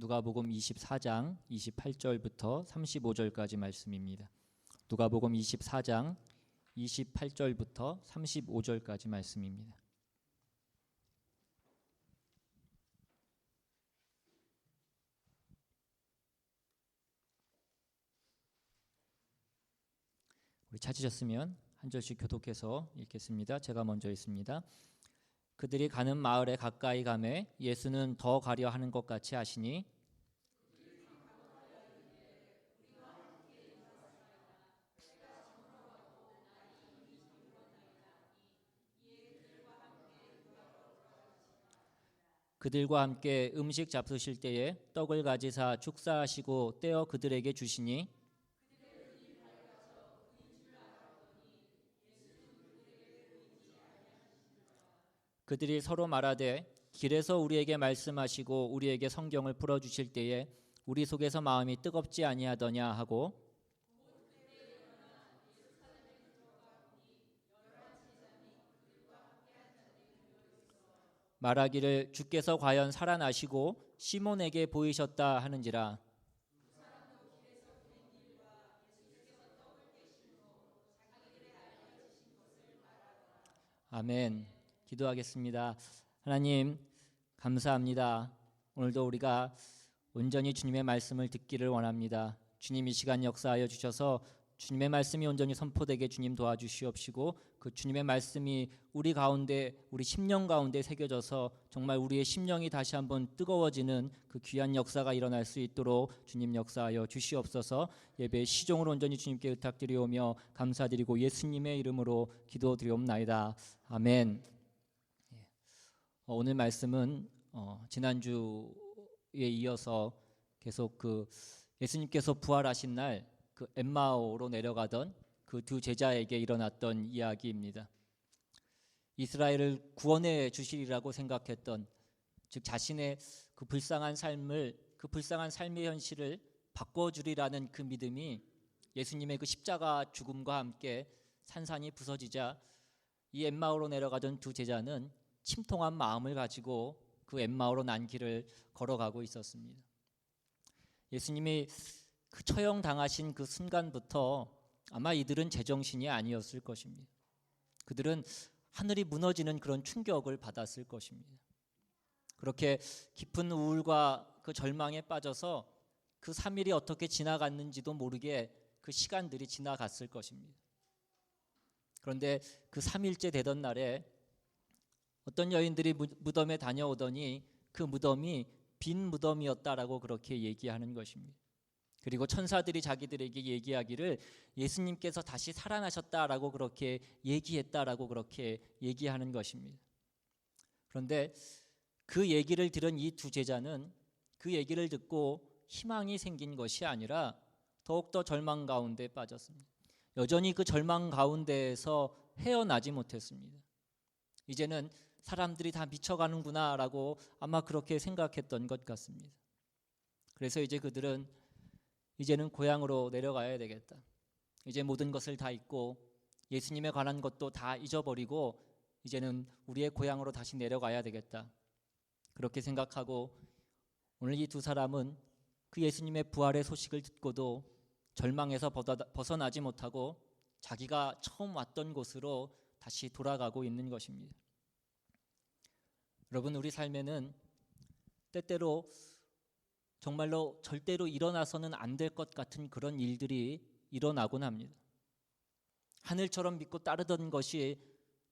누가복음 24장 28절부터 35절까지 말씀입니다. 누가복음 24장 28절부터 35절까지 말씀입니다. 우리 찾으셨으면 한 절씩 교독해서 읽겠습니다. 제가 먼저 읽습니다. 그들이 가는 마을에 가까이 가매 예수는 더 가려 하는 것 같이 하시니 그들과 함께 음식 잡수실 때에 떡을 가지사 축사하시고 떼어 그들에게 주시니 그들이 서로 말하되 길에서 우리에게 말씀하시고 우리에게 성경을 풀어주실 때에 우리 속에서 마음이 뜨겁지 아니하더냐 하고 말하기를 주께서 과연 살아나시고 시몬에게 보이셨다 하는지라. 아멘. 기도하겠습니다. 하나님 감사합니다. 오늘도 우리가 온전히 주님의 말씀을 듣기를 원합니다. 주님 이 시간 역사하여 주셔서 주님의 말씀이 온전히 선포되게 주님 도와주시옵시고 그 주님의 말씀이 우리 가운데 우리 심령 가운데 새겨져서 정말 우리의 심령이 다시 한번 뜨거워지는 그 귀한 역사가 일어날 수 있도록 주님 역사하여 주시옵소서. 예배 시종을 온전히 주님께 의탁드리오며 감사드리고 예수님의 이름으로 기도드리옵나이다. 아멘. 오늘 말씀은 지난주에 이어서 계속 그 예수님께서 부활하신 날 그 엠마오로 내려가던 그 두 제자에게 일어났던 이야기입니다. 이스라엘을 구원해 주시리라고 생각했던, 즉 자신의 그 불쌍한 삶의 현실을 바꿔주리라는 그 믿음이 예수님의 그 십자가 죽음과 함께 산산이 부서지자 이 엠마오로 내려가던 두 제자는 침통한 마음을 가지고 그 엠마오로 난 길을 걸어가고 있었습니다. 예수님이 그 처형당하신 그 순간부터 아마 이들은 제정신이 아니었을 것입니다. 그들은 하늘이 무너지는 그런 충격을 받았을 것입니다. 그렇게 깊은 우울과 그 절망에 빠져서 그 3일이 어떻게 지나갔는지도 모르게 그 시간들이 지나갔을 것입니다. 그런데 그 3일째 되던 날에 어떤 여인들이 무덤에 다녀오더니 그 무덤이 빈 무덤이었다라고 그렇게 얘기하는 것입니다. 그리고 천사들이 자기들에게 얘기하기를 예수님께서 다시 살아나셨다라고 그렇게 얘기했다라고 그렇게 얘기하는 것입니다. 그런데 그 얘기를 들은 이 두 제자는 그 얘기를 듣고 희망이 생긴 것이 아니라 더욱더 절망 가운데 빠졌습니다. 여전히 그 절망 가운데에서 헤어나지 못했습니다. 이제는 사람들이 다 미쳐가는구나라고 아마 그렇게 생각했던 것 같습니다. 그래서 이제 그들은 이제는 고향으로 내려가야 되겠다. 이제 모든 것을 다 잊고 예수님에 관한 것도 다 잊어버리고 이제는 우리의 고향으로 다시 내려가야 되겠다. 그렇게 생각하고 오늘 이 두 사람은 그 예수님의 부활의 소식을 듣고도 절망에서 벗어나지 못하고 자기가 처음 왔던 곳으로 다시 돌아가고 있는 것입니다. 여러분, 우리 삶에는 때때로 정말로 절대로 일어나서는 안 될 것 같은 그런 일들이 일어나곤 합니다. 하늘처럼 믿고 따르던 것이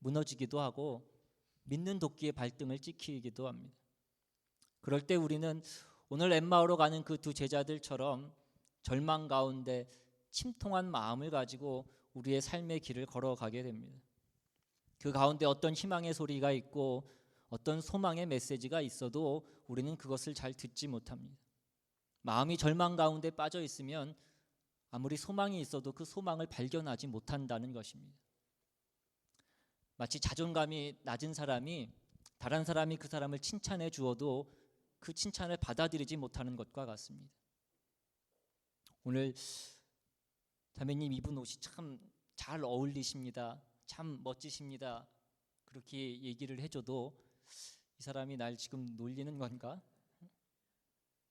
무너지기도 하고 믿는 도끼의 발등을 찍히기도 합니다. 그럴 때 우리는 오늘 엠마오로 가는 그 두 제자들처럼 절망 가운데 침통한 마음을 가지고 우리의 삶의 길을 걸어가게 됩니다. 그 가운데 어떤 희망의 소리가 있고 어떤 소망의 메시지가 있어도 우리는 그것을 잘 듣지 못합니다. 마음이 절망 가운데 빠져 있으면 아무리 소망이 있어도 그 소망을 발견하지 못한다는 것입니다. 마치 자존감이 낮은 사람이 다른 사람이 그 사람을 칭찬해 주어도 그 칭찬을 받아들이지 못하는 것과 같습니다. 오늘 자매님 입은 옷이 참 잘 어울리십니다. 참 멋지십니다. 그렇게 얘기를 해줘도 이 사람이 날 지금 놀리는 건가?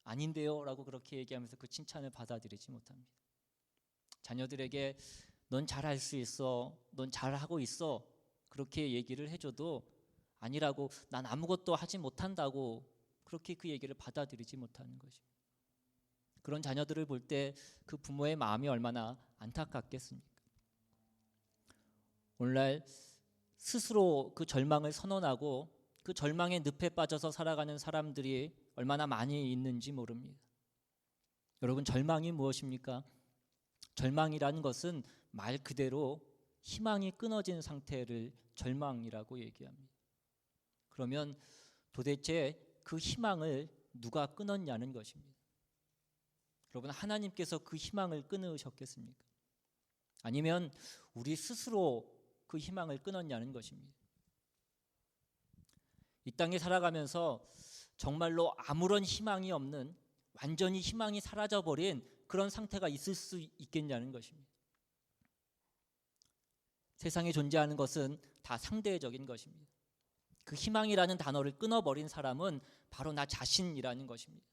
아닌데요 라고 그렇게 얘기하면서 그 칭찬을 받아들이지 못합니다. 자녀들에게 넌 잘할 수 있어, 넌 잘하고 있어 그렇게 얘기를 해줘도 아니라고, 난 아무것도 하지 못한다고 그렇게 그 얘기를 받아들이지 못하는 것입니다. 그런 자녀들을 볼 때 그 부모의 마음이 얼마나 안타깝겠습니까? 오늘날 스스로 그 절망을 선언하고 그 절망의 늪에 빠져서 살아가는 사람들이 얼마나 많이 있는지 모릅니다. 여러분, 절망이 무엇입니까? 절망이라는 것은 말 그대로 희망이 끊어진 상태를 절망이라고 얘기합니다. 그러면 도대체 그 희망을 누가 끊었냐는 것입니다. 여러분, 하나님께서 그 희망을 끊으셨겠습니까? 아니면 우리 스스로 그 희망을 끊었냐는 것입니다. 이 땅에 살아가면서 정말로 아무런 희망이 없는, 완전히 희망이 사라져버린 그런 상태가 있을 수 있겠냐는 것입니다. 세상에 존재하는 것은 다 상대적인 것입니다. 그 희망이라는 단어를 끊어버린 사람은 바로 나 자신이라는 것입니다.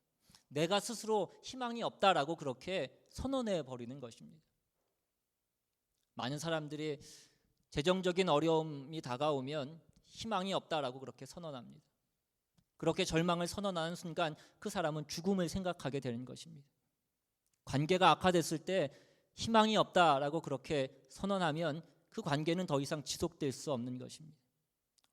내가 스스로 희망이 없다라고 그렇게 선언해 버리는 것입니다. 많은 사람들이 재정적인 어려움이 다가오면 희망이 없다라고 그렇게 선언합니다. 그렇게 절망을 선언하는 순간 그 사람은 죽음을 생각하게 되는 것입니다. 관계가 악화됐을 때 희망이 없다라고 그렇게 선언하면 그 관계는 더 이상 지속될 수 없는 것입니다.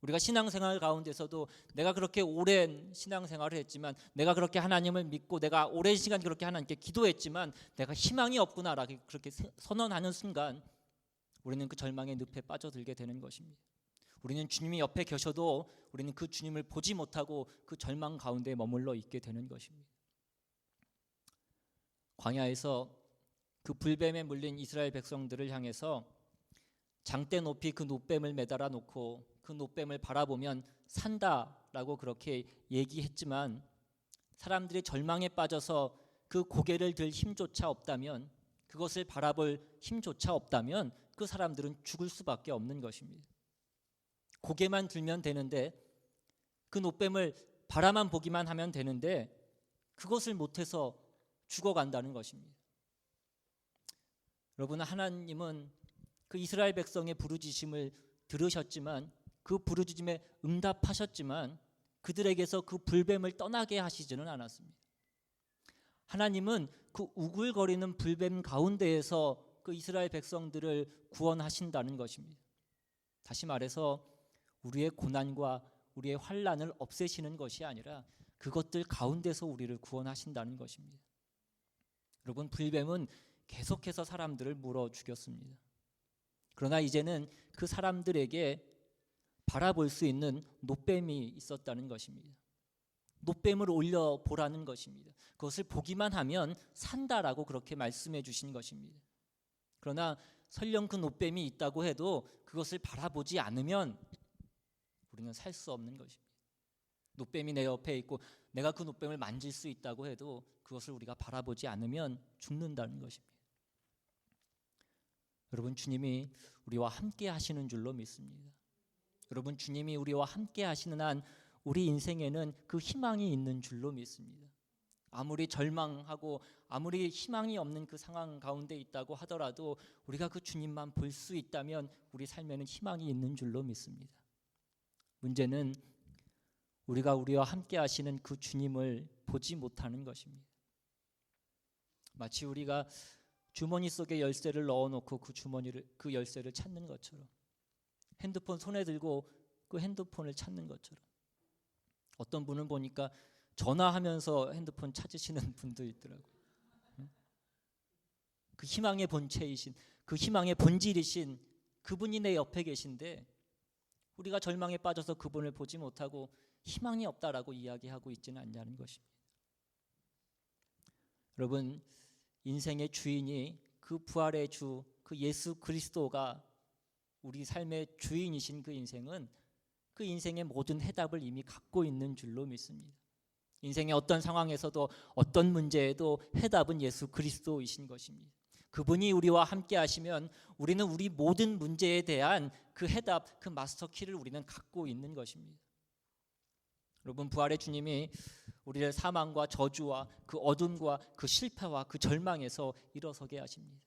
우리가 신앙생활 가운데서도 내가 그렇게 오랜 신앙생활을 했지만, 내가 그렇게 하나님을 믿고 내가 오랜 시간 그렇게 하나님께 기도했지만 내가 희망이 없구나라고 그렇게 선언하는 순간 우리는 그 절망의 늪에 빠져들게 되는 것입니다. 우리는 주님이 옆에 계셔도 우리는 그 주님을 보지 못하고 그 절망 가운데 머물러 있게 되는 것입니다. 광야에서 그 불뱀에 물린 이스라엘 백성들을 향해서 장대 높이 그 놋뱀을 매달아 놓고 그 놋뱀을 바라보면 산다라고 그렇게 얘기했지만, 사람들이 절망에 빠져서 그 고개를 들 힘조차 없다면, 그것을 바라볼 힘조차 없다면 그 사람들은 죽을 수밖에 없는 것입니다. 고개만 들면 되는데, 그 놋뱀을 바라만 보기만 하면 되는데 그것을 못해서 죽어간다는 것입니다. 여러분, 하나님은 그 이스라엘 백성의 부르짖음을 들으셨지만, 그 부르짖음에 응답하셨지만 그들에게서 그 불뱀을 떠나게 하시지는 않았습니다. 하나님은 그 우글거리는 불뱀 가운데에서 그 이스라엘 백성들을 구원하신다는 것입니다. 다시 말해서 우리의 고난과 우리의 환난을 없애시는 것이 아니라 그것들 가운데서 우리를 구원하신다는 것입니다. 여러분, 불뱀은 계속해서 사람들을 물어 죽였습니다. 그러나 이제는 그 사람들에게 바라볼 수 있는 놋뱀이 있었다는 것입니다. 놋뱀을 올려보라는 것입니다. 그것을 보기만 하면 산다라고 그렇게 말씀해 주신 것입니다. 그러나 설령 그 놋뱀이 있다고 해도 그것을 바라보지 않으면 우리는 살 수 없는 것입니다. 놋뱀이 내 옆에 있고 내가 그 놋뱀을 만질 수 있다고 해도 그것을 우리가 바라보지 않으면 죽는다는 것입니다. 여러분, 주님이 우리와 함께 하시는 줄로 믿습니다. 여러분, 주님이 우리와 함께 하시는 한 우리 인생에는 그 희망이 있는 줄로 믿습니다. 아무리 절망하고 아무리 희망이 없는 그 상황 가운데 있다고 하더라도 우리가 그 주님만 볼 수 있다면 우리 삶에는 희망이 있는 줄로 믿습니다. 문제는 우리가 우리와 함께 하시는 그 주님을 보지 못하는 것입니다. 마치 우리가 주머니 속에 열쇠를 넣어놓고 그 열쇠를 찾는 것처럼, 핸드폰 손에 들고 그 핸드폰을 찾는 것처럼. 어떤 분은 보니까 전화하면서 핸드폰 찾으시는 분도 있더라고요. 그 희망의 본체이신, 그 희망의 본질이신 그분이 내 옆에 계신데 우리가 절망에 빠져서 그분을 보지 못하고 희망이 없다라고 이야기하고 있지는 않냐는 것입니다. 여러분, 인생의 주인이 그 부활의 주, 그 예수 그리스도가 우리 삶의 주인이신 그 인생은 그 인생의 모든 해답을 이미 갖고 있는 줄로 믿습니다. 인생의 어떤 상황에서도 어떤 문제에도 해답은 예수 그리스도이신 것입니다. 그분이 우리와 함께 하시면 우리는 우리 모든 문제에 대한 그 해답, 그 마스터 키를 우리는 갖고 있는 것입니다. 여러분, 부활의 주님이 우리를 사망과 저주와 그 어둠과 그 실패와 그 절망에서 일어서게 하십니다.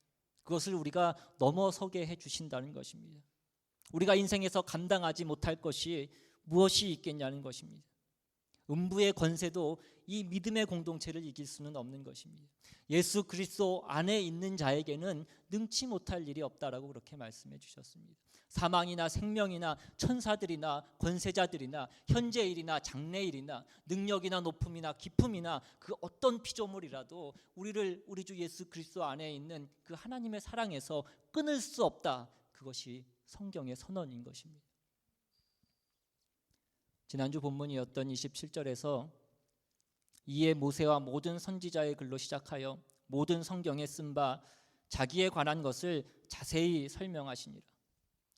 그것을 우리가 넘어서게 해주신다는 것입니다. 우리가 인생에서 감당하지 못할 것이 무엇이 있겠냐는 것입니다. 음부의 권세도 이 믿음의 공동체를 이길 수는 없는 것입니다. 예수 그리스도 안에 있는 자에게는 능치 못할 일이 없다라고 그렇게 말씀해 주셨습니다. 사망이나 생명이나 천사들이나 권세자들이나 현재일이나 장래일이나 능력이나 높음이나 기품이나 그 어떤 피조물이라도 우리 주 예수 그리스도 안에 있는 그 하나님의 사랑에서 끊을 수 없다. 그것이 성경의 선언인 것입니다. 지난주 본문이었던 27절에서 이에 모세와 모든 선지자의 글로 시작하여 모든 성경에 쓴 바 자기에 관한 것을 자세히 설명하시니라.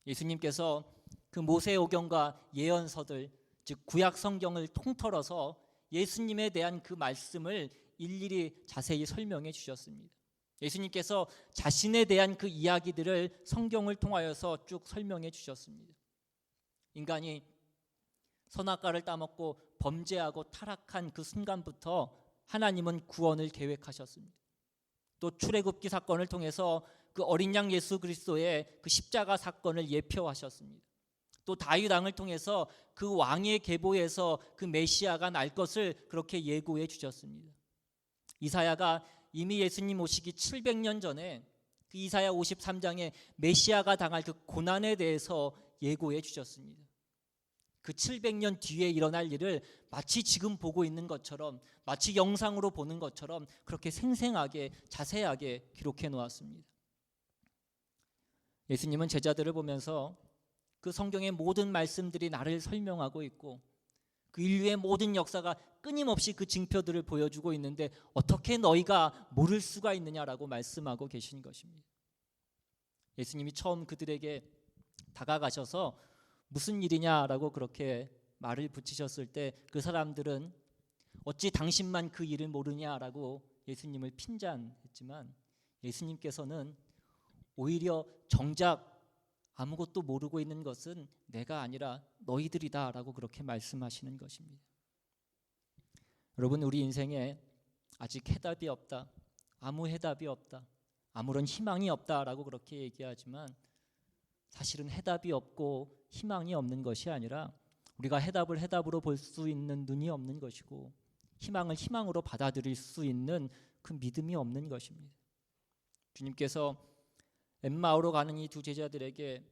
예수님께서 그 모세오경과 예언서들, 즉 구약 성경을 통틀어서 예수님에 대한 그 말씀을 일일이 자세히 설명해 주셨습니다. 예수님께서 자신에 대한 그 이야기들을 성경을 통하여서 쭉 설명해 주셨습니다. 인간이 선악과를 따먹고 범죄하고 타락한 그 순간부터 하나님은 구원을 계획하셨습니다. 또 출애굽기 사건을 통해서 그 어린 양 예수 그리스도의 그 십자가 사건을 예표하셨습니다. 또 다윗 왕을 통해서 그 왕의 계보에서 그 메시아가 날 것을 그렇게 예고해 주셨습니다. 이사야가 이미 예수님 오시기 700년 전에 그 이사야 53장에 메시아가 당할 그 고난에 대해서 예고해 주셨습니다. 그 700년 뒤에 일어날 일을 마치 지금 보고 있는 것처럼, 마치 영상으로 보는 것처럼 그렇게 생생하게 자세하게 기록해 놓았습니다. 예수님은 제자들을 보면서 그 성경의 모든 말씀들이 나를 설명하고 있고 그 인류의 모든 역사가 끊임없이 그 징표들을 보여주고 있는데 어떻게 너희가 모를 수가 있느냐라고 말씀하고 계신 것입니다. 예수님이 처음 그들에게 다가가셔서 무슨 일이냐라고 그렇게 말을 붙이셨을 때 그 사람들은 어찌 당신만 그 일을 모르냐라고 예수님을 핀잔했지만 예수님께서는 오히려 정작 아무것도 모르고 있는 것은 내가 아니라 너희들이다라고 그렇게 말씀하시는 것입니다. 여러분, 우리 인생에 아직 해답이 없다, 아무 해답이 없다, 아무런 희망이 없다라고 그렇게 얘기하지만 사실은 해답이 없고 희망이 없는 것이 아니라 우리가 해답을 해답으로 볼 수 있는 눈이 없는 것이고 희망을 희망으로 받아들일 수 있는 그 믿음이 없는 것입니다. 주님께서 엠마오로 가는 이 두 제자들에게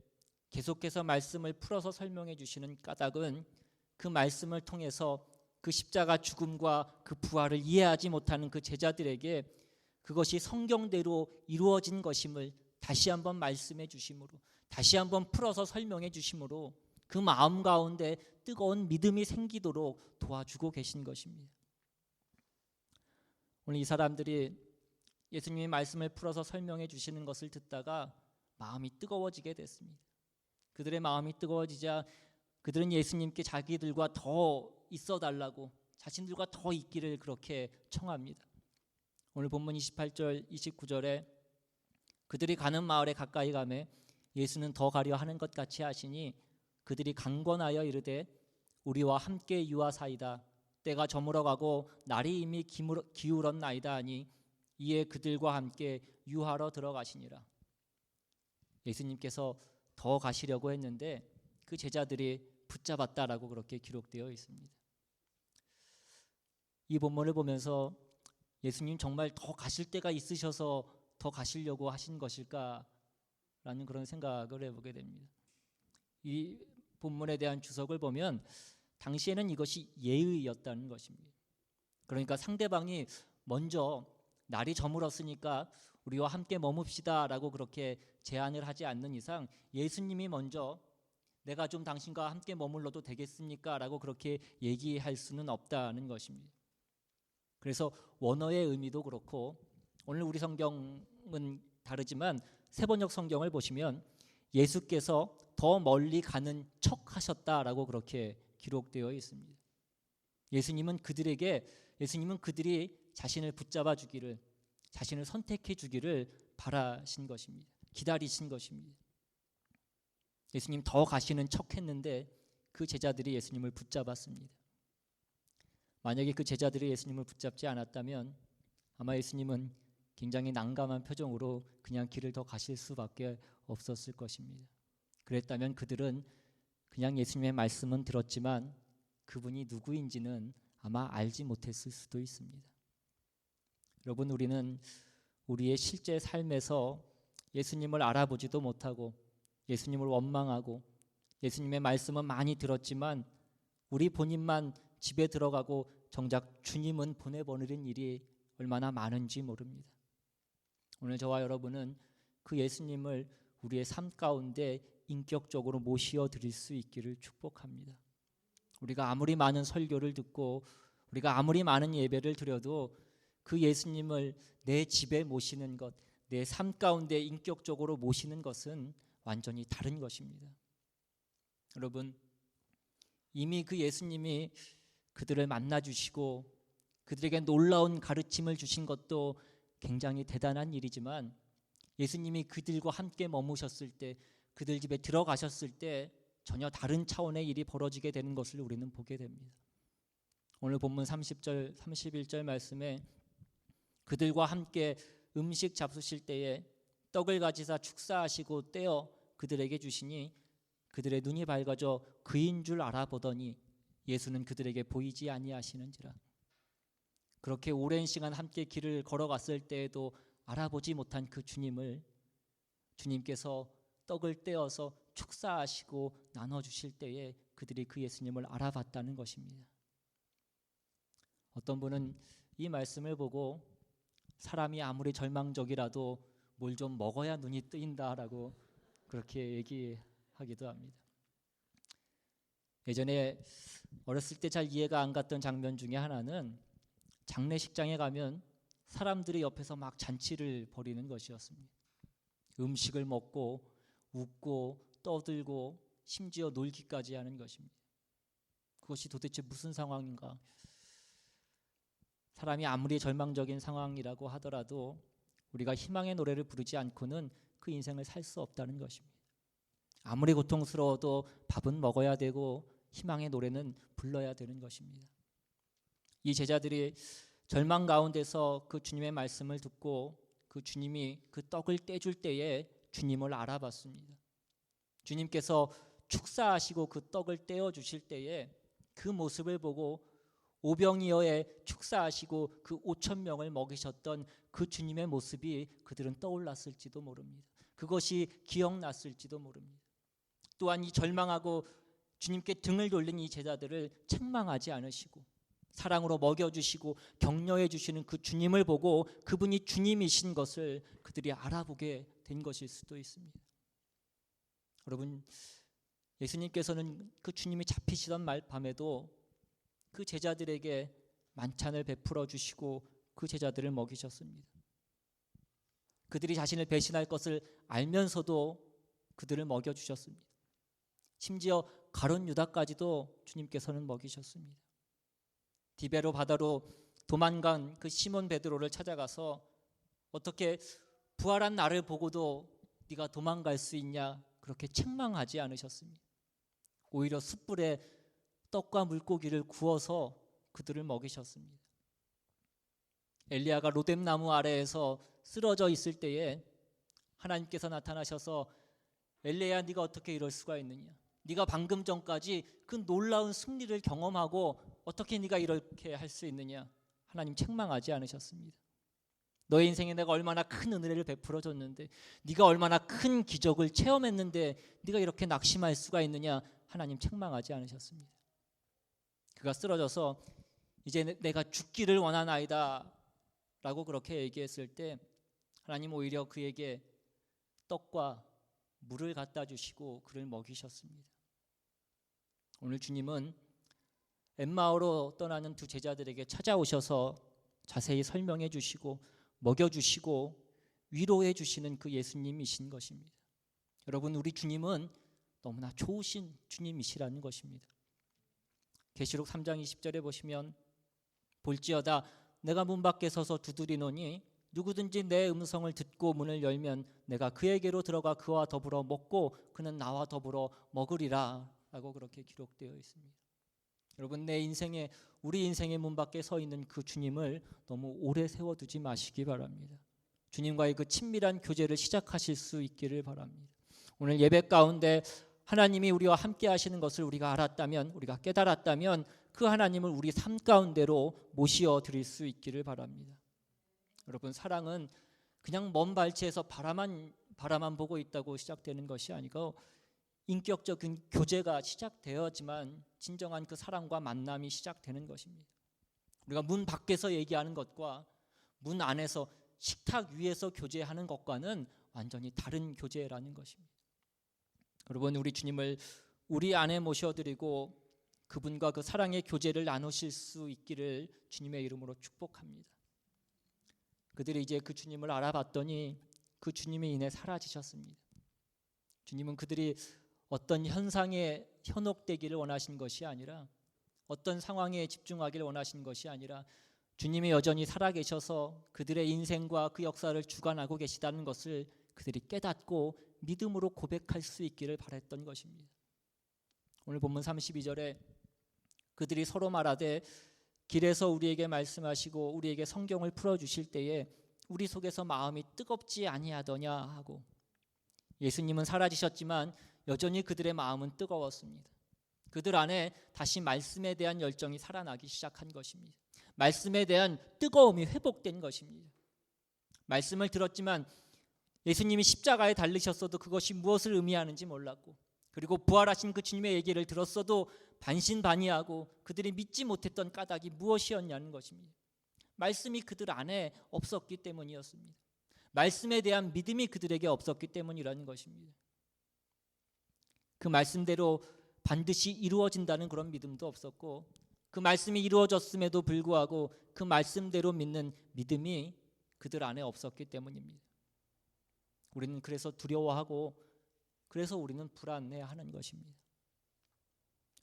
계속해서 말씀을 풀어서 설명해 주시는 까닭은 그 말씀을 통해서 그 십자가 죽음과 그 부활을 이해하지 못하는 그 제자들에게 그것이 성경대로 이루어진 것임을 다시 한번 말씀해 주심으로, 다시 한번 풀어서 설명해 주심으로 그 마음 가운데 뜨거운 믿음이 생기도록 도와주고 계신 것입니다. 오늘 이 사람들이 예수님이 말씀을 풀어서 설명해 주시는 것을 듣다가 마음이 뜨거워지게 됐습니다. 그들의 마음이 뜨거워지자 그들은 예수님께 자기들과 더 있어 달라고, 자신들과 더 있기를 그렇게 청합니다. 오늘 본문 28절 29절에 그들이 가는 마을에 가까이 가매 예수는 더 가려 하는 것 같이 하시니 그들이 강권하여 이르되 우리와 함께 유하사이다. 때가 저물어가고 날이 이미 기울었나이다 하니 이에 그들과 함께 유하러 들어가시니라. 예수님께서 더 가시려고 했는데 그 제자들이 붙잡았다라고 그렇게 기록되어 있습니다. 이 본문을 보면서 예수님 정말 더 가실 때가 있으셔서 더 가시려고 하신 것일까라는 그런 생각을 해보게 됩니다. 이 본문에 대한 주석을 보면 당시에는 이것이 예의였다는 것입니다. 그러니까 상대방이 먼저 날이 저물었으니까 우리와 함께 머뭅시다라고 그렇게 제안을 하지 않는 이상 예수님이 먼저 내가 좀 당신과 함께 머물러도 되겠습니까? 라고 그렇게 얘기할 수는 없다는 것입니다. 그래서 원어의 의미도 그렇고 오늘 우리 성경은 다르지만 세번역 성경을 보시면 예수께서 더 멀리 가는 척 하셨다라고 그렇게 기록되어 있습니다. 예수님은 그들이 자신을 붙잡아 주기를, 자신을 선택해 주기를 바라신 것입니다. 기다리신 것입니다. 예수님 더 가시는 척 했는데 그 제자들이 예수님을 붙잡았습니다. 만약에 그 제자들이 예수님을 붙잡지 않았다면 아마 예수님은 굉장히 난감한 표정으로 그냥 길을 더 가실 수밖에 없었을 것입니다. 그랬다면 그들은 그냥 예수님의 말씀은 들었지만 그분이 누구인지는 아마 알지 못했을 수도 있습니다. 여러분, 우리는 우리의 실제 삶에서 예수님을 알아보지도 못하고 예수님을 원망하고 예수님의 말씀은 많이 들었지만 우리 본인만 집에 들어가고 정작 주님은 보내버리는 일이 얼마나 많은지 모릅니다. 오늘 저와 여러분은 그 예수님을 우리의 삶 가운데 인격적으로 모시어 드릴 수 있기를 축복합니다. 우리가 아무리 많은 설교를 듣고 우리가 아무리 많은 예배를 드려도 그 예수님을 내 집에 모시는 것, 내 삶 가운데 인격적으로 모시는 것은 완전히 다른 것입니다. 여러분, 이미 그 예수님이 그들을 만나주시고 그들에게 놀라운 가르침을 주신 것도 굉장히 대단한 일이지만 예수님이 그들과 함께 머무셨을 때, 그들 집에 들어가셨을 때 전혀 다른 차원의 일이 벌어지게 되는 것을 우리는 보게 됩니다. 오늘 본문 30절, 31절 말씀에 그들과 함께 음식 잡수실 때에 떡을 가지사 축사하시고 떼어 그들에게 주시니 그들의 눈이 밝아져 그인 줄 알아보더니 예수는 그들에게 보이지 아니하시는지라. 그렇게 오랜 시간 함께 길을 걸어갔을 때에도 알아보지 못한 그 주님을 주님께서 떡을 떼어서 축사하시고 나눠주실 때에 그들이 그 예수님을 알아봤다는 것입니다. 어떤 분은 이 말씀을 보고 사람이 아무리 절망적이라도 뭘 좀 먹어야 눈이 뜨인다라고 그렇게 얘기하기도 합니다. 예전에 어렸을 때 잘 이해가 안 갔던 장면 중에 하나는 장례식장에 가면 사람들이 옆에서 막 잔치를 벌이는 것이었습니다. 음식을 먹고 웃고 떠들고 심지어 놀기까지 하는 것입니다. 그것이 도대체 무슨 상황인가? 사람이 아무리 절망적인 상황이라고 하더라도 우리가 희망의 노래를 부르지 않고는 그 인생을 살 수 없다는 것입니다. 아무리 고통스러워도 밥은 먹어야 되고 희망의 노래는 불러야 되는 것입니다. 이 제자들이 절망 가운데서 그 주님의 말씀을 듣고 그 주님이 그 떡을 떼줄 때에 주님을 알아봤습니다. 주님께서 축사하시고 그 떡을 떼어 주실 때에 그 모습을 보고 오병이어에 축사하시고 그 5천 명을 먹이셨던 그 주님의 모습이 그들은 떠올랐을지도 모릅니다. 그것이 기억났을지도 모릅니다. 또한 이 절망하고 주님께 등을 돌린 이 제자들을 책망하지 않으시고 사랑으로 먹여주시고 격려해 주시는 그 주님을 보고 그분이 주님이신 것을 그들이 알아보게 된 것일 수도 있습니다. 여러분, 예수님께서는 그 주님이 잡히시던 밤에도 그 제자들에게 만찬을 베풀어 주시고 그 제자들을 먹이셨습니다. 그들이 자신을 배신할 것을 알면서도 그들을 먹여주셨습니다. 심지어 가룟 유다까지도 주님께서는 먹이셨습니다. 디베로 바다로 도망간 그 시몬 베드로를 찾아가서 어떻게 부활한 나를 보고도 네가 도망갈 수 있냐 그렇게 책망하지 않으셨습니다. 오히려 숯불에 떡과 물고기를 구워서 그들을 먹이셨습니다. 엘리야가 로뎀나무 아래에서 쓰러져 있을 때에 하나님께서 나타나셔서 엘리야야, 네가 어떻게 이럴 수가 있느냐? 네가 방금 전까지 그 놀라운 승리를 경험하고 어떻게 네가 이렇게 할 수 있느냐? 하나님 책망하지 않으셨습니다. 너의 인생에 내가 얼마나 큰 은혜를 베풀어 줬는데, 네가 얼마나 큰 기적을 체험했는데 네가 이렇게 낙심할 수가 있느냐? 하나님 책망하지 않으셨습니다. 그가 쓰러져서 이제 내가 죽기를 원하나이다 라고 그렇게 얘기했을 때 하나님 오히려 그에게 떡과 물을 갖다 주시고 그를 먹이셨습니다. 오늘 주님은 엠마오로 떠나는 두 제자들에게 찾아오셔서 자세히 설명해 주시고 먹여주시고 위로해 주시는 그 예수님이신 것입니다. 여러분, 우리 주님은 너무나 좋으신 주님이시라는 것입니다. 계시록 3장 20절에 보시면 볼지어다 내가 문 밖에 서서 두드리노니 누구든지 내 음성을 듣고 문을 열면 내가 그에게로 들어가 그와 더불어 먹고 그는 나와 더불어 먹으리라 라고 그렇게 기록되어 있습니다. 여러분, 우리 인생의 문 밖에 서 있는 그 주님을 너무 오래 세워두지 마시기 바랍니다. 주님과의 그 친밀한 교제를 시작하실 수 있기를 바랍니다. 오늘 예배 가운데 하나님이 우리와 함께 하시는 것을 우리가 알았다면, 우리가 깨달았다면 그 하나님을 우리 삶 가운데로 모시어 드릴 수 있기를 바랍니다. 여러분, 사랑은 그냥 먼 발치에서 바라만 보고 있다고 시작되는 것이 아니고 인격적인 교제가 시작되어야지만 진정한 그 사랑과 만남이 시작되는 것입니다. 우리가 문 밖에서 얘기하는 것과 문 안에서 식탁 위에서 교제하는 것과는 완전히 다른 교제라는 것입니다. 여러분, 우리 주님을 우리 안에 모셔드리고 그분과 그 사랑의 교제를 나누실 수 있기를 주님의 이름으로 축복합니다. 그들이 이제 그 주님을 알아봤더니 그 주님이 이내 사라지셨습니다. 주님은 그들이 어떤 현상에 현혹되기를 원하신 것이 아니라, 어떤 상황에 집중하기를 원하신 것이 아니라 주님이 여전히 살아계셔서 그들의 인생과 그 역사를 주관하고 계시다는 것을 그들이 깨닫고 믿음으로 고백할 수 있기를 바랬던 것입니다. 오늘 본문 32절에 그들이 서로 말하되 길에서 우리에게 말씀하시고 우리에게 성경을 풀어주실 때에 우리 속에서 마음이 뜨겁지 아니하더냐 하고, 예수님은 사라지셨지만 여전히 그들의 마음은 뜨거웠습니다. 그들 안에 다시 말씀에 대한 열정이 살아나기 시작한 것입니다. 말씀에 대한 뜨거움이 회복된 것입니다. 말씀을 들었지만 예수님이 십자가에 달리셨어도 그것이 무엇을 의미하는지 몰랐고, 그리고 부활하신 그 주님의 얘기를 들었어도 반신반의하고 그들이 믿지 못했던 까닭이 무엇이었냐는 것입니다. 말씀이 그들 안에 없었기 때문이었습니다. 말씀에 대한 믿음이 그들에게 없었기 때문이라는 것입니다. 그 말씀대로 반드시 이루어진다는 그런 믿음도 없었고, 그 말씀이 이루어졌음에도 불구하고 그 말씀대로 믿는 믿음이 그들 안에 없었기 때문입니다. 우리는 그래서 두려워하고, 그래서 우리는 불안해하는 것입니다.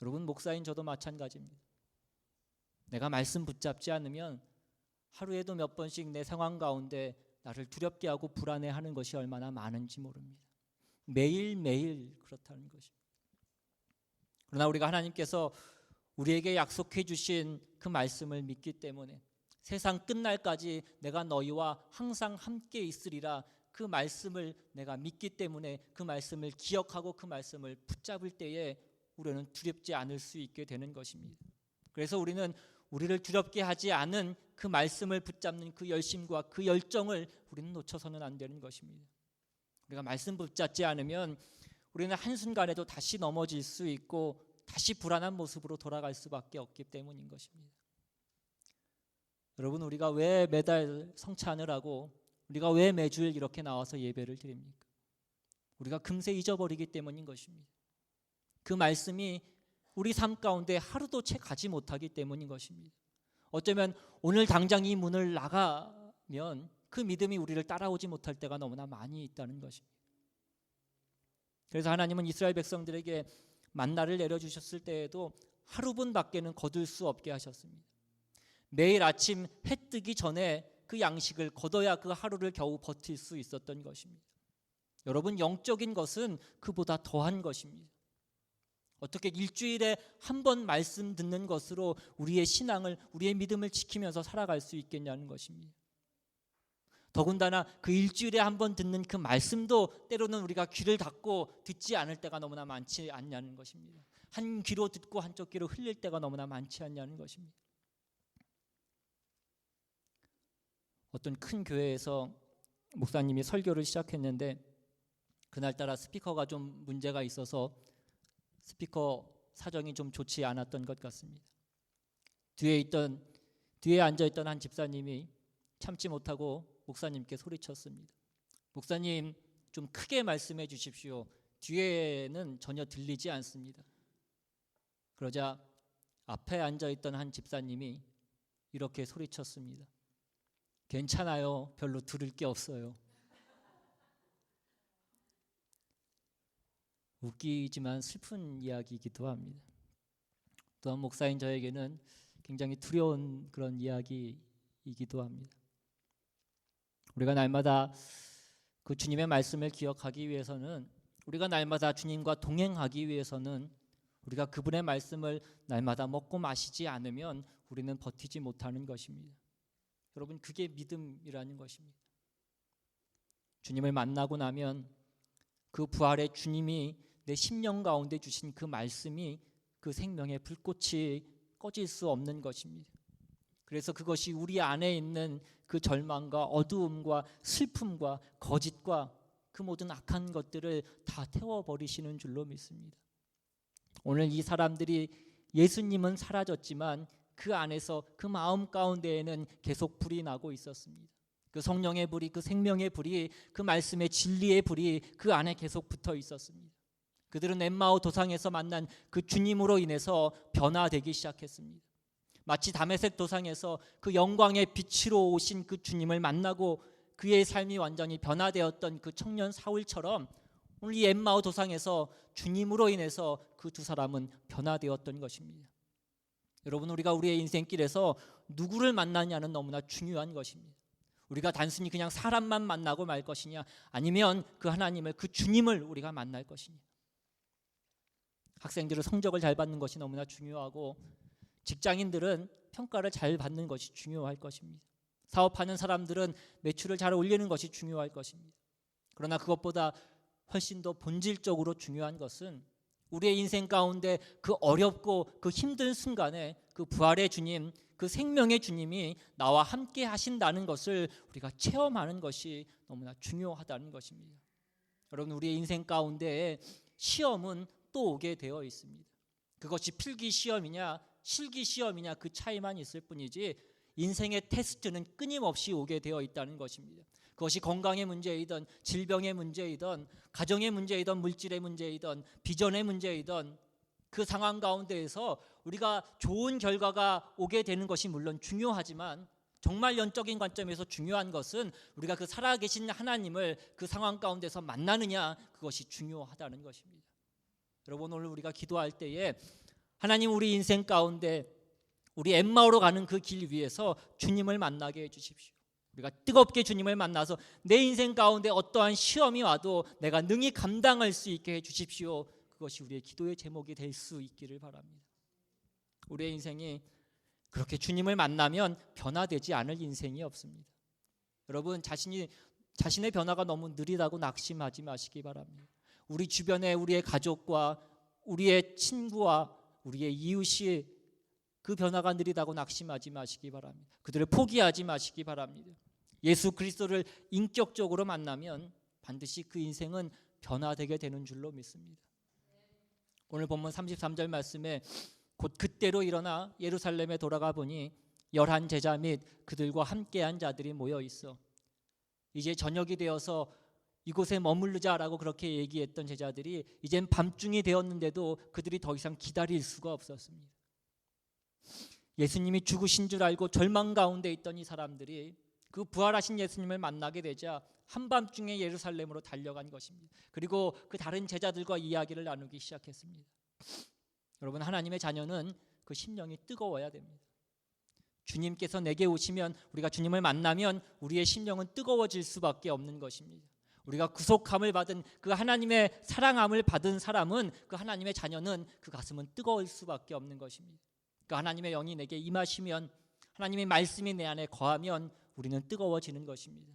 여러분, 목사인 저도 마찬가지입니다. 내가 말씀 붙잡지 않으면 하루에도 몇 번씩 내 상황 가운데 나를 두렵게 하고 불안해하는 것이 얼마나 많은지 모릅니다. 매일매일 그렇다는 것입니다. 그러나 우리가 하나님께서 우리에게 약속해 주신 그 말씀을 믿기 때문에 세상 끝날까지 내가 너희와 항상 함께 있으리라, 그 말씀을 내가 믿기 때문에 그 말씀을 기억하고 그 말씀을 붙잡을 때에 우리는 두렵지 않을 수 있게 되는 것입니다. 그래서 우리는 우리를 두렵게 하지 않은 그 말씀을 붙잡는 그 열심과 그 열정을 우리는 놓쳐서는 안 되는 것입니다. 우리가 말씀 붙잡지 않으면 우리는 한순간에도 다시 넘어질 수 있고 다시 불안한 모습으로 돌아갈 수밖에 없기 때문인 것입니다. 여러분, 우리가 왜 매달 성찬을 하고 우리가 왜 매주일 이렇게 나와서 예배를 드립니까? 우리가 금세 잊어버리기 때문인 것입니다. 그 말씀이 우리 삶 가운데 하루도 채 가지 못하기 때문인 것입니다. 어쩌면 오늘 당장 이 문을 나가면 그 믿음이 우리를 따라오지 못할 때가 너무나 많이 있다는 것입니다. 그래서 하나님은 이스라엘 백성들에게 만나를 내려주셨을 때에도 하루분 밖에는 거둘 수 없게 하셨습니다. 매일 아침 해 뜨기 전에 그 양식을 거둬야 그 하루를 겨우 버틸 수 있었던 것입니다. 여러분, 영적인 것은 그보다 더한 것입니다. 어떻게 일주일에 한 번 말씀 듣는 것으로 우리의 신앙을, 우리의 믿음을 지키면서 살아갈 수 있겠냐는 것입니다. 더군다나 그 일주일에 한 번 듣는 그 말씀도 때로는 우리가 귀를 닫고 듣지 않을 때가 너무나 많지 않냐는 것입니다. 한 귀로 듣고 한쪽 귀로 흘릴 때가 너무나 많지 않냐는 것입니다. 어떤 큰 교회에서 목사님이 설교를 시작했는데 그날따라 스피커가 좀 문제가 있어서 스피커 사정이 좀 좋지 않았던 것 같습니다. 뒤에 앉아있던 한 집사님이 참지 못하고 목사님께 소리쳤습니다. 목사님, 좀 크게 말씀해 주십시오. 뒤에는 전혀 들리지 않습니다. 그러자 앞에 앉아있던 한 집사님이 이렇게 소리쳤습니다. 괜찮아요. 별로 들을 게 없어요. 웃기지만 슬픈 이야기이기도 합니다. 또한 목사인 저에게는 굉장히 두려운 그런 이야기이기도 합니다. 우리가 날마다 그 주님의 말씀을 기억하기 위해서는, 우리가 날마다 주님과 동행하기 위해서는 우리가 그분의 말씀을 날마다 먹고 마시지 않으면 우리는 버티지 못하는 것입니다. 여러분, 그게 믿음이라는 것입니다. 주님을 만나고 나면 그 부활의 주님이 내 심령 가운데 주신 그 말씀이 그 생명의 불꽃이 꺼질 수 없는 것입니다. 그래서 그것이 우리 안에 있는 그 절망과 어두움과 슬픔과 거짓과 그 모든 악한 것들을 다 태워버리시는 줄로 믿습니다. 오늘 이 사람들이 예수님은 사라졌지만 그 안에서 그 마음 가운데에는 계속 불이 나고 있었습니다. 그 성령의 불이, 그 생명의 불이, 그 말씀의 진리의 불이 그 안에 계속 붙어 있었습니다. 그들은 엠마오 도상에서 만난 그 주님으로 인해서 변화되기 시작했습니다. 마치 다메섹 도상에서 그 영광의 빛으로 오신 그 주님을 만나고 그의 삶이 완전히 변화되었던 그 청년 사울처럼 오늘 이 엠마오 도상에서 주님으로 인해서 그 두 사람은 변화되었던 것입니다. 여러분, 우리가 우리의 인생길에서 누구를 만나냐는 너무나 중요한 것입니다. 우리가 단순히 그냥 사람만 만나고 말 것이냐, 아니면 그 하나님을, 그 주님을 우리가 만날 것이냐. 학생들은 성적을 잘 받는 것이 너무나 중요하고, 직장인들은 평가를 잘 받는 것이 중요할 것입니다. 사업하는 사람들은 매출을 잘 올리는 것이 중요할 것입니다. 그러나 그것보다 훨씬 더 본질적으로 중요한 것은 우리의 인생 가운데 그 어렵고 그 힘든 순간에 그 부활의 주님, 그 생명의 주님이 나와 함께 하신다는 것을 우리가 체험하는 것이 너무나 중요하다는 것입니다. 여러분, 우리의 인생 가운데 시험은 또 오게 되어 있습니다. 그것이 필기 시험이냐 실기 시험이냐 그 차이만 있을 뿐이지 인생의 테스트는 끊임없이 오게 되어 있다는 것입니다. 그것이 건강의 문제이든 질병의 문제이든 가정의 문제이든 물질의 문제이든 비전의 문제이든 그 상황 가운데에서 우리가 좋은 결과가 오게 되는 것이 물론 중요하지만 정말 영적인 관점에서 중요한 것은 우리가 그 살아계신 하나님을 그 상황 가운데서 만나느냐, 그것이 중요하다는 것입니다. 여러분, 오늘 우리가 기도할 때에 하나님, 우리 인생 가운데 우리 엠마오로 가는 그 길 위에서 주님을 만나게 해주십시오. 우리가 뜨겁게 주님을 만나서 내 인생 가운데 어떠한 시험이 와도 내가 능히 감당할 수 있게 해주십시오. 그것이 우리의 기도의 제목이 될 수 있기를 바랍니다. 우리의 인생이 그렇게 주님을 만나면 변화되지 않을 인생이 없습니다. 여러분, 자신의 변화가 너무 느리다고 낙심하지 마시기 바랍니다. 우리 주변에 우리의 가족과 우리의 친구와 우리의 이웃이 그 변화가 느리다고 낙심하지 마시기 바랍니다. 그들을 포기하지 마시기 바랍니다. 예수 그리스도를 인격적으로 만나면 반드시 그 인생은 변화되게 되는 줄로 믿습니다. 오늘 본문 33절 말씀에 곧 그때로 일어나 예루살렘에 돌아가 보니 11 제자 및 그들과 함께한 자들이 모여 있어. 이제 저녁이 되어서 이곳에 머무르자라고 그렇게 얘기했던 제자들이 이젠 밤중이 되었는데도 그들이 더 이상 기다릴 수가 없었습니다. 예수님이 죽으신 줄 알고 절망 가운데 있던 이 사람들이 그 부활하신 예수님을 만나게 되자 한밤중에 예루살렘으로 달려간 것입니다. 그리고 그 다른 제자들과 이야기를 나누기 시작했습니다. 여러분, 하나님의 자녀는 그 심령이 뜨거워야 됩니다. 주님께서 내게 오시면, 우리가 주님을 만나면 우리의 심령은 뜨거워질 수밖에 없는 것입니다. 우리가 구속함을 받은 그 하나님의 사랑함을 받은 사람은, 그 하나님의 자녀는 그 가슴은 뜨거울 수밖에 없는 것입니다. 그 하나님의 영이 내게 임하시면, 하나님의 말씀이 내 안에 거하면 우리는 뜨거워지는 것입니다.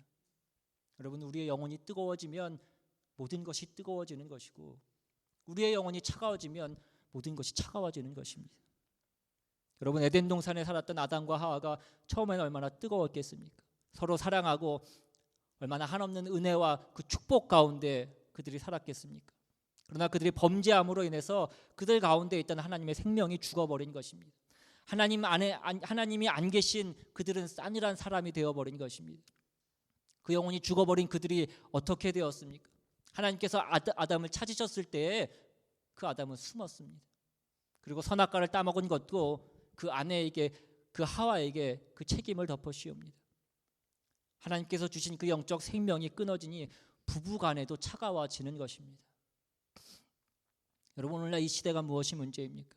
여러분, 우리의 영혼이 뜨거워지면 모든 것이 뜨거워지는 것이고, 우리의 영혼이 차가워지면 모든 것이 차가워지는 것입니다. 여러분, 에덴 동산에 살았던 아담과 하와가 처음에는 얼마나 뜨거웠겠습니까? 서로 사랑하고 얼마나 한없는 은혜와 그 축복 가운데 그들이 살았겠습니까? 그러나 그들이 범죄함으로 인해서 그들 가운데 있던 하나님의 생명이 죽어버린 것입니다. 하나님이 안 계신 그들은 싸늘한 사람이 되어버린 것입니다. 그 영혼이 죽어버린 그들이 어떻게 되었습니까? 하나님께서 아담을 찾으셨을 때에 그 아담은 숨었습니다. 그리고 선악과를 따먹은 것도 그 아내에게, 그 하와에게 그 책임을 덮어씌웁니다. 하나님께서 주신 그 영적 생명이 끊어지니 부부간에도 차가워지는 것입니다. 여러분, 오늘날 이 시대가 무엇이 문제입니까?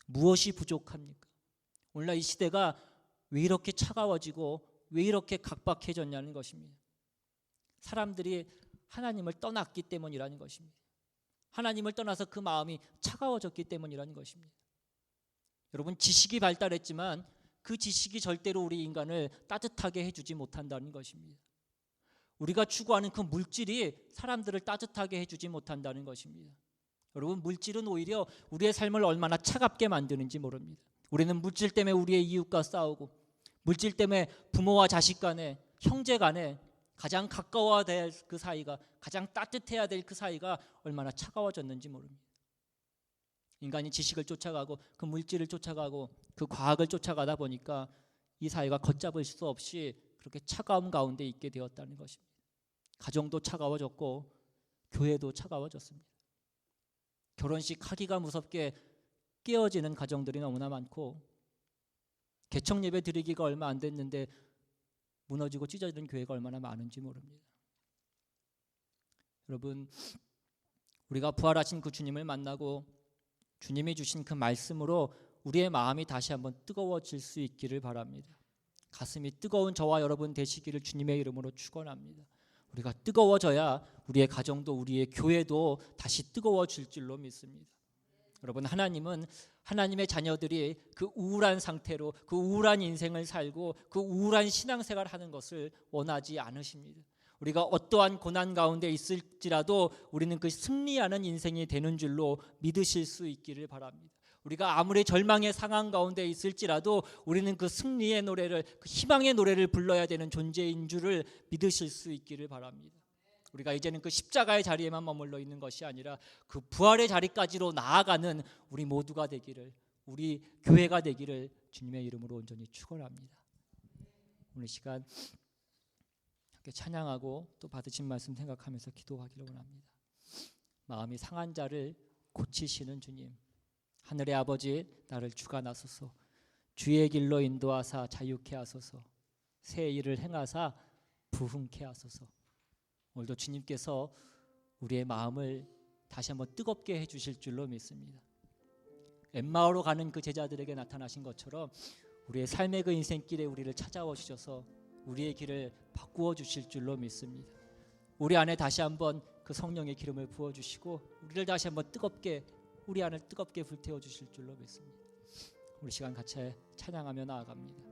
무엇이 부족합니까? 오늘날 이 시대가 왜 이렇게 차가워지고 왜 이렇게 각박해졌냐는 것입니다. 사람들이 하나님을 떠났기 때문이라는 것입니다. 하나님을 떠나서 그 마음이 차가워졌기 때문이라는 것입니다. 여러분, 지식이 발달했지만 그 지식이 절대로 우리 인간을 따뜻하게 해주지 못한다는 것입니다. 우리가 추구하는 그 물질이 사람들을 따뜻하게 해주지 못한다는 것입니다. 여러분, 물질은 오히려 우리의 삶을 얼마나 차갑게 만드는지 모릅니다. 우리는 물질 때문에 우리의 이웃과 싸우고, 물질 때문에 부모와 자식 간에, 형제 간에 가장 가까워야 될 그 사이가, 가장 따뜻해야 될 그 사이가 얼마나 차가워졌는지 모릅니다. 인간이 지식을 쫓아가고 그 물질을 쫓아가고 그 과학을 쫓아가다 보니까 이 사회가 걷잡을 수 없이 그렇게 차가움 가운데 있게 되었다는 것입니다. 가정도 차가워졌고 교회도 차가워졌습니다. 결혼식 하기가 무섭게 깨어지는 가정들이 너무나 많고, 개척 예배 드리기가 얼마 안 됐는데 무너지고 찢어지는 교회가 얼마나 많은지 모릅니다. 여러분, 우리가 부활하신 그 주님을 만나고 주님이 주신 그 말씀으로 우리의 마음이 다시 한번 뜨거워질 수 있기를 바랍니다. 가슴이 뜨거운 저와 여러분 되시기를 주님의 이름으로 축원합니다. 우리가 뜨거워져야 우리의 가정도 우리의 교회도 다시 뜨거워질 줄로 믿습니다. 여러분, 하나님은 하나님의 자녀들이 그 우울한 상태로 그 우울한 인생을 살고 그 우울한 신앙생활을 하는 것을 원하지 않으십니다. 우리가 어떠한 고난 가운데 있을지라도 우리는 그 승리하는 인생이 되는 줄로 믿으실 수 있기를 바랍니다. 우리가 아무리 절망의 상황 가운데 있을지라도 우리는 그 승리의 노래를, 그 희망의 노래를 불러야 되는 존재인 줄을 믿으실 수 있기를 바랍니다. 우리가 이제는 그 십자가의 자리에만 머물러 있는 것이 아니라 그 부활의 자리까지로 나아가는 우리 모두가 되기를, 우리 교회가 되기를 주님의 이름으로 온전히 축원합니다. 오늘 시간 함께 찬양하고 또 받으신 말씀 생각하면서 기도하기를 원합니다. 마음이 상한 자를 고치시는 주님, 하늘의 아버지, 나를 주관하소서. 주의 길로 인도하사 자유케 하소서. 새 일을 행하사 부흥케 하소서. 오늘도 주님께서 우리의 마음을 다시 한번 뜨겁게 해주실 줄로 믿습니다. 엠마오로 가는 그 제자들에게 나타나신 것처럼 우리의 삶의 그 인생길에 우리를 찾아와 주셔서 우리의 길을 바꾸어 주실 줄로 믿습니다. 우리 안에 다시 한번 그 성령의 기름을 부어주시고 우리를 다시 한번 뜨겁게, 우리 안을 뜨겁게 불태워 주실 줄로 믿습니다. 우리 시간 같이 찬양하며 나아갑니다.